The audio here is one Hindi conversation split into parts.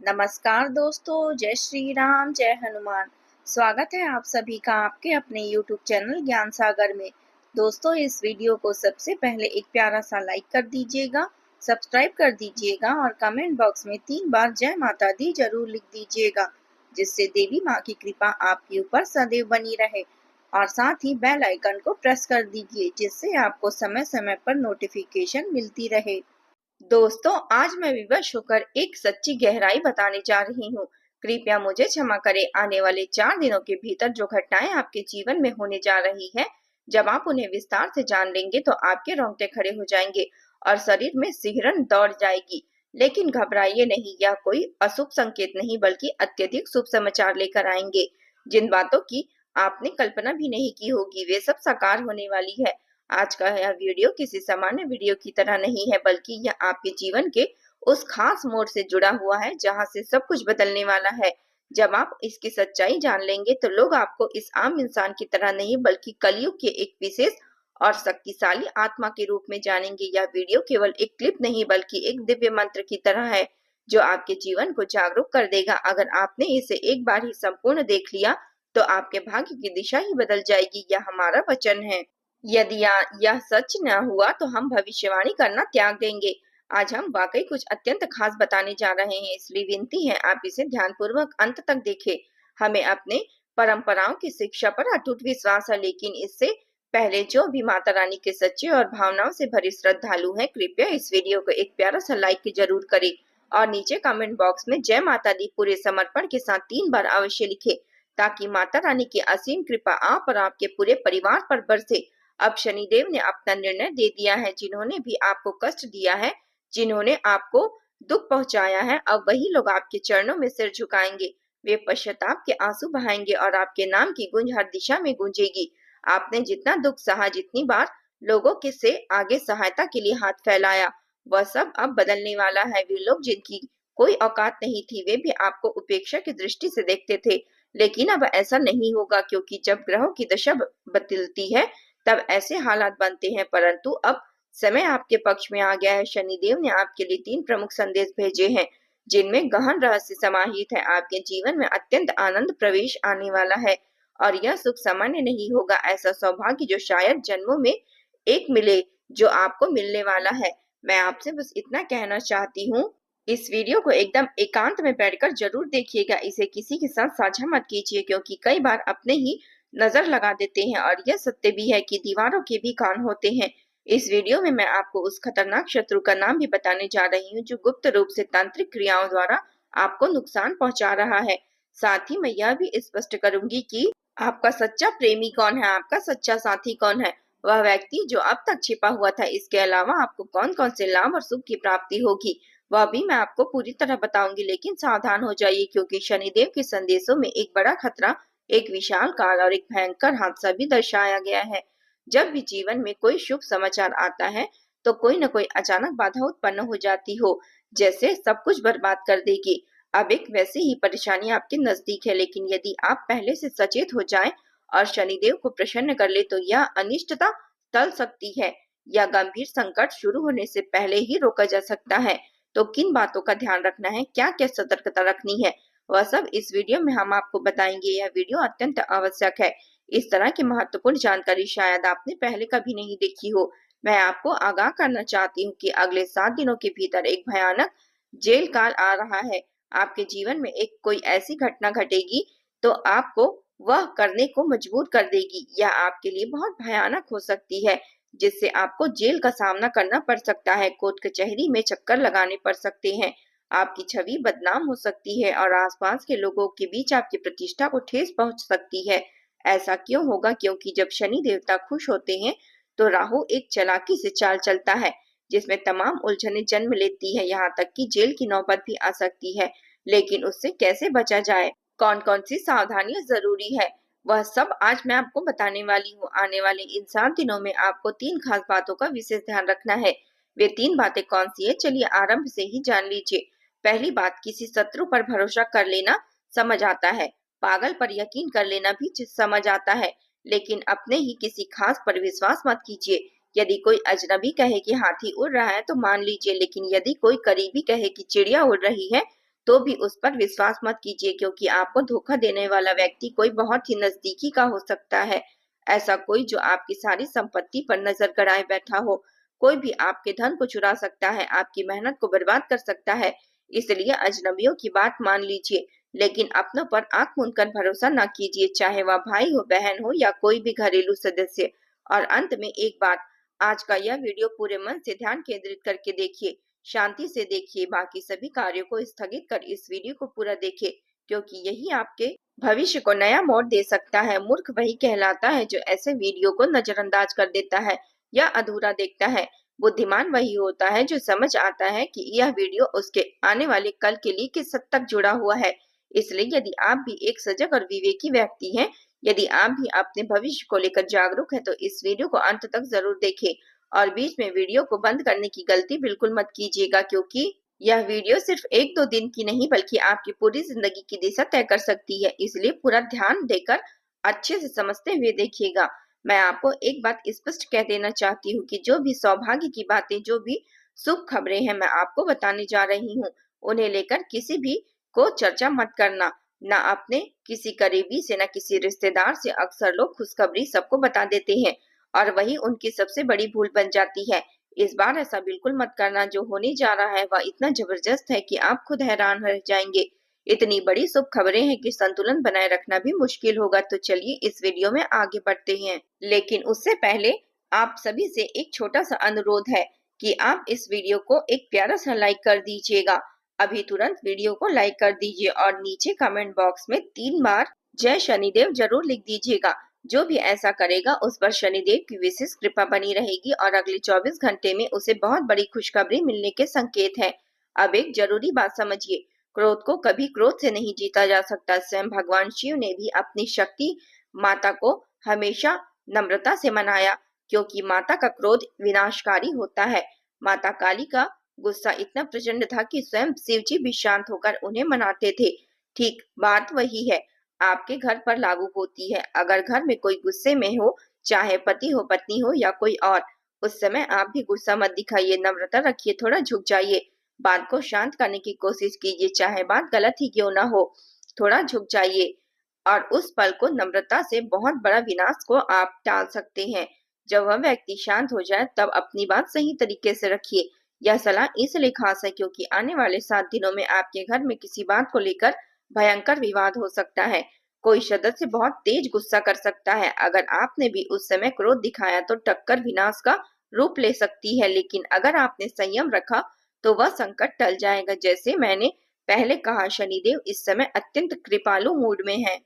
नमस्कार दोस्तों, जय श्री राम, जय हनुमान। स्वागत है आप सभी का आपके अपने YouTube चैनल ज्ञान सागर में। दोस्तों, इस वीडियो को सबसे पहले एक प्यारा सा लाइक कर दीजिएगा, सब्सक्राइब कर दीजिएगा और कमेंट बॉक्स में 3 बार जय माता दी जरूर लिख दीजिएगा, जिससे देवी माँ की कृपा आपके ऊपर सदैव बनी रहे। और साथ ही बेल आइकन को प्रेस कर दीजिए, जिससे आपको समय समय पर नोटिफिकेशन मिलती रहे। दोस्तों, आज मैं विवश होकर एक सच्ची गहराई बताने जा रही हूँ। कृपया मुझे क्षमा करें। आने वाले 4 दिनों के भीतर जो घटनाएं आपके जीवन में होने जा रही है, जब आप उन्हें विस्तार से जान लेंगे तो आपके रोंगटे खड़े हो जाएंगे और शरीर में सिहरन दौड़ जाएगी। लेकिन घबराइए नहीं, यह कोई अशुभ संकेत नहीं बल्कि अत्यधिक शुभ समाचार लेकर आएंगे। जिन बातों की आपने कल्पना भी नहीं की होगी, वे सब साकार होने वाली है। आज का यह वीडियो किसी सामान्य वीडियो की तरह नहीं है, बल्कि यह आपके जीवन के उस खास मोड़ से जुड़ा हुआ है जहां से सब कुछ बदलने वाला है। जब आप इसकी सच्चाई जान लेंगे तो लोग आपको इस आम इंसान की तरह नहीं बल्कि कलयुग के एक विशेष और शक्तिशाली आत्मा के रूप में जानेंगे। यह वीडियो केवल एक क्लिप नहीं बल्कि एक दिव्य मंत्र की तरह है, जो आपके जीवन को जागरूक कर देगा। अगर आपने इसे एक बार ही संपूर्ण देख लिया तो आपके भाग्य की दिशा ही बदल जाएगी, यह हमारा वचन है। यदि यह सच न हुआ तो हम भविष्यवाणी करना त्याग देंगे। आज हम वाकई कुछ अत्यंत खास बताने जा रहे हैं, इसलिए विनती है आप इसे ध्यानपूर्वक अंत तक देखें। हमें अपने परंपराओं की शिक्षा पर अटूट विश्वास है, लेकिन इससे पहले जो भी माता रानी के सच्चे और भावनाओं से भरे श्रद्धालु हैं, कृपया इस वीडियो को एक प्यारा सा लाइक जरूर करें और नीचे कमेंट बॉक्स में जय माता दी पूरे समर्पण के साथ 3 बार अवश्य लिखें, ताकि माता रानी की असीम कृपा आप और आपके पूरे परिवार पर बरसे। अब शनिदेव ने अपना निर्णय दे दिया है। जिन्होंने भी आपको कष्ट दिया है, जिन्होंने आपको दुख पहुंचाया है, अब वही लोग आपके चरणों में सिर झुकाएंगे। वे पश्चाताप के आंसू बहाएंगे और आपके नाम की गूंज हर दिशा में गूंजेगी। आपने जितना दुख सहा, जितनी बार लोगों के से आगे सहायता के लिए हाथ फैलाया, वह सब अब बदलने वाला है। वे लोग जिनकी कोई औकात नहीं थी, वे भी आपको उपेक्षा की दृष्टि से देखते थे, लेकिन अब ऐसा नहीं होगा, क्योंकि जब ग्रहों की दशा बदलती है तब ऐसे हालात बनते हैं। परंतु अब समय आपके पक्ष में आ गया है। शनिदेव ने आपके लिए 3 प्रमुख संदेश भेजे हैं, जिनमें गहन रहस्य समाहित है। आपके जीवन में अत्यंत आनंद प्रवेश आने वाला है और यह सुख सामान्य नहीं होगा। ऐसा सौभाग्य जो शायद जन्मों में एक मिले, जो आपको मिलने वाला है। मैं आपसे बस इतना कहना चाहती हूँ, इस वीडियो को एकदम एकांत में बैठकर जरूर देखिएगा। इसे किसी के साथ साझा मत कीजिए, क्योंकि कई बार अपने ही नजर लगा देते हैं और यह सत्य भी है कि दीवारों के भी कान होते हैं। इस वीडियो में मैं आपको उस खतरनाक शत्रु का नाम भी बताने जा रही हूँ, जो गुप्त रूप से तांत्रिक क्रियाओं द्वारा आपको नुकसान पहुंचा रहा है। साथ ही मैं यह भी स्पष्ट करूंगी कि आपका सच्चा प्रेमी कौन है, आपका सच्चा साथी कौन है, वह व्यक्ति जो अब तक छिपा हुआ था। इसके अलावा आपको कौन कौन से लाभ और सुख की प्राप्ति होगी, वह भी मैं आपको पूरी तरह बताऊंगी। लेकिन सावधान हो जाइए, क्योंकि शनिदेव के संदेशों में एक बड़ा खतरा, एक विशाल काल और एक भयंकर हादसा भी दर्शाया गया है। जब भी जीवन में कोई शुभ समाचार आता है तो कोई न कोई अचानक बाधा उत्पन्न हो जाती हो, जैसे सब कुछ बर्बाद कर देगी। अब एक वैसी ही परेशानी आपके नजदीक है, लेकिन यदि आप पहले से सचेत हो जाएं और शनिदेव को प्रसन्न कर ले तो यह अनिष्टता टल सकती है। यह गंभीर संकट शुरू होने से पहले ही रोका जा सकता है। तो किन बातों का ध्यान रखना है, क्या क्या सतर्कता रखनी है, वह सब इस वीडियो में हम आपको बताएंगे। यह वीडियो अत्यंत आवश्यक है। इस तरह की महत्वपूर्ण जानकारी शायद आपने पहले कभी नहीं देखी हो। मैं आपको आगाह करना चाहती हूँ कि अगले 7 दिनों के भीतर एक भयानक जेल काल आ रहा है। आपके जीवन में एक कोई ऐसी घटना घटेगी तो आपको वह करने को मजबूर कर देगी। यह आपके लिए बहुत भयानक हो सकती है, जिससे आपको जेल का सामना करना पड़ सकता है, कोर्ट कचहरी में चक्कर लगाने पड़ सकते हैं, आपकी छवि बदनाम हो सकती है और आसपास के लोगों के बीच आपकी प्रतिष्ठा को ठेस पहुंच सकती है। ऐसा क्यों होगा? क्योंकि जब शनि देवता खुश होते हैं तो राहु एक चालाकी से चाल चलता है, जिसमें तमाम उलझनें जन्म लेती है। यहाँ तक कि जेल की नौबत भी आ सकती है। लेकिन उससे कैसे बचा जाए, कौन कौन सी सावधानियां जरूरी है, वह सब आज मैं आपको बताने वाली हूँ। आने वाले इन 7 दिनों में आपको 3 खास बातों का विशेष ध्यान रखना है। वे 3 बातें कौन सी है, चलिए आरंभ से ही जान लीजिए। पहली बात, किसी शत्रु पर भरोसा कर लेना समझ आता है, पागल पर यकीन कर लेना भी समझ आता है, लेकिन अपने ही किसी खास पर विश्वास मत कीजिए। यदि कोई अजनबी कहे कि हाथी उड़ रहा है तो मान लीजिए, लेकिन यदि कोई करीबी कहे कि चिड़िया उड़ रही है तो भी उस पर विश्वास मत कीजिए, क्योंकि आपको धोखा देने वाला व्यक्ति कोई बहुत ही नजदीकी का हो सकता है। ऐसा कोई जो आपकी सारी संपत्ति पर नजर गड़ाए बैठा हो। कोई भी आपके धन को चुरा सकता है, आपकी मेहनत को बर्बाद कर सकता है। इसलिए अजनबियों की बात मान लीजिए, लेकिन अपनों पर आंख मूंद कर भरोसा न कीजिए, चाहे वह भाई हो, बहन हो या कोई भी घरेलू सदस्य। और अंत में एक बात, आज का यह वीडियो पूरे मन से ध्यान केंद्रित करके देखिए, शांति से देखिए, बाकी सभी कार्यों को स्थगित कर इस वीडियो को पूरा देखिए, क्योंकि यही आपके भविष्य को नया मोड़ दे सकता है। मूर्ख वही कहलाता है जो ऐसे वीडियो को नजरअंदाज कर देता है या अधूरा देखता है। बुद्धिमान वही होता है जो समझ आता है कि यह वीडियो उसके आने वाले कल के लिए किस हद तक जुड़ा हुआ है। इसलिए यदि आप भी एक सजग और विवेकी व्यक्ति हैं, यदि आप भी अपने भविष्य को लेकर जागरूक हैं, तो इस वीडियो को अंत तक जरूर देखें और बीच में वीडियो को बंद करने की गलती बिल्कुल मत कीजिएगा, क्योंकि यह वीडियो सिर्फ 1-2 दिन की नहीं बल्कि आपकी पूरी जिंदगी की दिशा तय कर सकती है। इसलिए पूरा ध्यान देकर अच्छे से समझते हुए देखिएगा। मैं आपको एक बात स्पष्ट कह देना चाहती हूँ कि जो भी सौभाग्य की बातें, जो भी शुभ खबरें हैं मैं आपको बताने जा रही हूँ, उन्हें लेकर किसी भी को चर्चा मत करना, ना अपने किसी करीबी से, ना किसी रिश्तेदार से। अक्सर लोग खुशखबरी सबको बता देते हैं और वही उनकी सबसे बड़ी भूल बन जाती है। इस बार ऐसा बिल्कुल मत करना। जो होने जा रहा है वह इतना जबरदस्त है कि आप खुद हैरान रह जाएंगे। इतनी बड़ी शुभ खबरें हैं कि संतुलन बनाए रखना भी मुश्किल होगा। तो चलिए इस वीडियो में आगे बढ़ते हैं, लेकिन उससे पहले आप सभी से एक छोटा सा अनुरोध है कि आप इस वीडियो को एक प्यारा सा लाइक कर दीजिएगा। अभी तुरंत वीडियो को लाइक कर दीजिए और नीचे कमेंट बॉक्स में 3 बार जय शनिदेव जरूर लिख दीजिएगा। जो भी ऐसा करेगा उस पर शनिदेव की विशेष कृपा बनी रहेगी और अगले 24 घंटे में उसे बहुत बड़ी खुशखबरी मिलने के संकेत है। अब एक जरूरी बात समझिए, क्रोध को कभी क्रोध से नहीं जीता जा सकता। स्वयं भगवान शिव ने भी अपनी शक्ति माता को हमेशा नम्रता से मनाया, क्योंकि माता का क्रोध विनाशकारी होता है। माता काली का गुस्सा इतना प्रचंड था कि स्वयं शिव जी भी शांत होकर उन्हें मनाते थे। ठीक बात वही है आपके घर पर लागू होती है। अगर घर में कोई गुस्से में हो, चाहे पति हो, पत्नी हो या कोई और, उस समय आप भी गुस्सा मत दिखाइए, नम्रता रखिए, थोड़ा झुक जाइए, बात को शांत करने की कोशिश कीजिए, चाहे बात गलत ही क्यों ना हो, थोड़ा झुक जाइए और उस पल को नम्रता से बहुत बड़ा विनाश को आप टाल सकते हैं। जब वह व्यक्ति शांत हो जाए तब अपनी बात सही तरीके से रखिए। यह सलाह इसलिए खास है क्योंकि आने वाले 7 दिनों में आपके घर में किसी बात को लेकर भयंकर विवाद हो सकता है। कोई सदस्य बहुत तेज गुस्सा कर सकता है। अगर आपने भी उस समय क्रोध दिखाया तो टक्कर विनाश का रूप ले सकती है, लेकिन अगर आपने संयम रखा तो वह संकट टल जाएगा। जैसे मैंने पहले कहा, शनिदेव इस समय अत्यंत कृपालु मूड में है।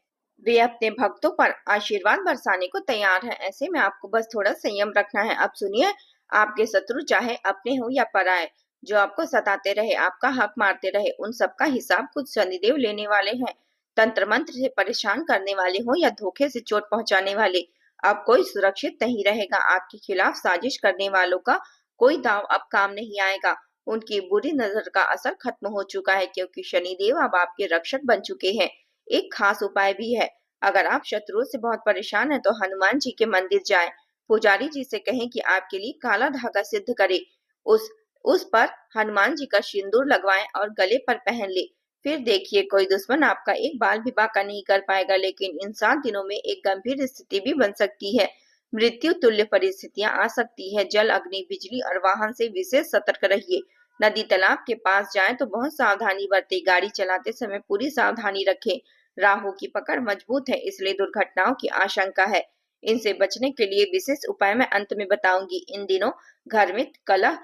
वे अपने भक्तों पर आशीर्वाद बरसाने को तैयार हैं। ऐसे में आपको बस थोड़ा संयम रखना है। अब सुनिए, आपके शत्रु चाहे अपने हो या पराए, जो आपको सताते रहे, आपका हक मारते रहे, उन सबका हिसाब खुद शनिदेव लेने वाले हैं। तंत्र मंत्र से परेशान करने वाले हो या धोखे से चोट पहुंचाने वाले, अब कोई सुरक्षित नहीं रहेगा। आपके खिलाफ साजिश करने वालों का कोई दांव अब काम नहीं आएगा। उनकी बुरी नजर का असर खत्म हो चुका है, क्योंकि शनिदेव अब आपके रक्षक बन चुके हैं। एक खास उपाय भी है। अगर आप शत्रुओं से बहुत परेशान हैं तो हनुमान जी के मंदिर जाएं। पुजारी जी से कहें कि आपके लिए काला धागा सिद्ध करे। उस पर हनुमान जी का सिंदूर लगवाएं और गले पर पहन ले। फिर देखिए, कोई दुश्मन आपका एक बाल भी बांका नहीं कर पाएगा। लेकिन इन 7 दिनों में एक गंभीर स्थिति भी बन सकती है। मृत्यु तुल्य परिस्थितियां आ सकती है। जल, अग्नि, बिजली और वाहन से विशेष सतर्क रहिए। नदी तालाब के पास जाएं तो बहुत सावधानी बरतें। गाड़ी चलाते समय पूरी सावधानी रखें। राहु की पकड़ मजबूत है, इसलिए दुर्घटनाओं की आशंका है। इनसे बचने के लिए विशेष उपाय मैं अंत में बताऊंगी। इन दिनों घर में कलह,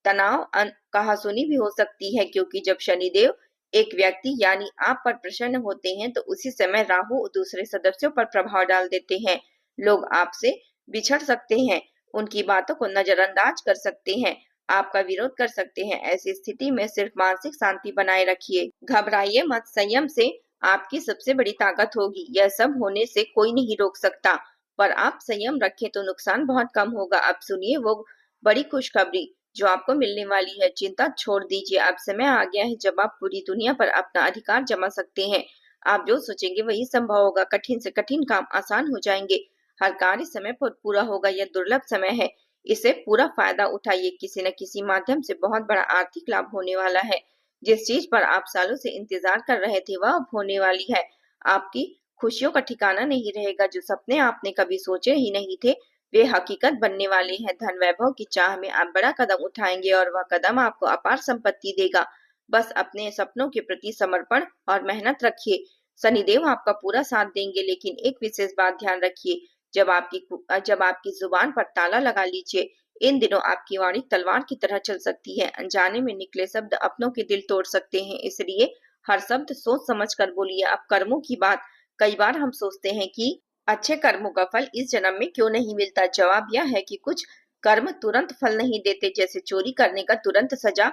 तनाव, कहासुनी भी हो सकती है, क्योंकि जब शनिदेव एक व्यक्ति यानी आप पर प्रसन्न होते हैं तो उसी समय राहु दूसरे सदस्यों पर प्रभाव डाल देते हैं। लोग आपसे बिछड़ सकते हैं, उनकी बातों को नजरअंदाज कर सकते हैं, आपका विरोध कर सकते हैं। ऐसी स्थिति में सिर्फ मानसिक शांति बनाए रखिए, घबराइए मत। संयम से आपकी सबसे बड़ी ताकत होगी। यह सब होने से कोई नहीं रोक सकता, पर आप संयम रखें तो नुकसान बहुत कम होगा। अब सुनिए वो बड़ी खुशखबरी जो आपको मिलने वाली है। चिंता छोड़ दीजिए, अब समय आ गया है जब आप पूरी दुनिया पर अपना अधिकार जमा सकते हैं। आप जो सोचेंगे वही संभव होगा। कठिन से कठिन काम आसान हो जाएंगे। हर कार्य समय पर पूरा होगा। यह दुर्लभ समय है, इसे पूरा फायदा उठाइए। किसी न किसी माध्यम से बहुत बड़ा आर्थिक लाभ होने वाला है। जिस चीज पर आप सालों से इंतजार कर रहे थे वह अब होने वाली है। आपकी खुशियों का ठिकाना नहीं रहेगा। जो सपने आपने कभी सोचे ही नहीं थे वे हकीकत बनने वाले हैं। धन वैभव की चाह में आप बड़ा कदम उठाएंगे और वह कदम आपको अपार संपत्ति देगा। बस अपने सपनों के प्रति समर्पण और मेहनत रखिए। शनिदेव आपका पूरा साथ देंगे, लेकिन एक विशेष बात ध्यान रखिए। जब आपकी जुबान पर ताला लगा लीजिए। इन दिनों आपकी वाणी तलवार की तरह चल सकती है। अनजाने में निकले शब्द अपनों के दिल तोड़ सकते हैं, इसलिए हर शब्द सोच समझ कर बोलिए। अब कर्मों की बात। कई बार हम सोचते हैं कि अच्छे कर्मों का फल इस जन्म में क्यों नहीं मिलता। जवाब यह है कि कुछ कर्म तुरंत फल नहीं देते, जैसे चोरी करने का तुरंत सजा।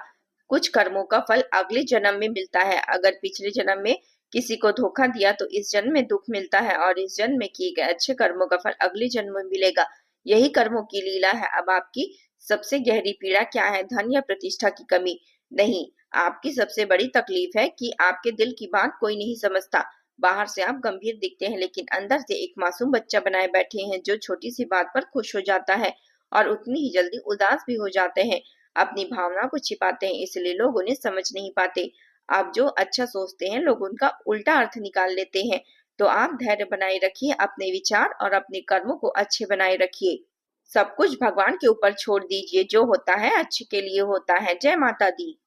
कुछ कर्मों का फल अगले जन्म में मिलता है। अगर पिछले जन्म में किसी को धोखा दिया तो इस जन्म में दुख मिलता है, और इस जन्म में किए गए अच्छे कर्मों का फल अगले जन्म में मिलेगा। यही कर्मों की लीला है। अब आपकी सबसे गहरी पीड़ा क्या है? धन या प्रतिष्ठा की कमी? नहीं, आपकी सबसे बड़ी तकलीफ है कि आपके दिल की बात कोई नहीं समझता। बाहर से आप गंभीर दिखते हैं, लेकिन अंदर से एक मासूम बच्चा बनाए बैठे हैं जो छोटी सी बात पर खुश हो जाता है और उतनी ही जल्दी उदास भी हो जाते हैं। अपनी भावना को छिपाते हैं, इसलिए लोग उन्हें समझ नहीं पाते। आप जो अच्छा सोचते हैं लोग उनका उल्टा अर्थ निकाल लेते हैं। तो आप धैर्य बनाए रखिए, अपने विचार और अपने कर्मों को अच्छे बनाए रखिए। सब कुछ भगवान के ऊपर छोड़ दीजिए। जो होता है अच्छे के लिए होता है। जय माता दी।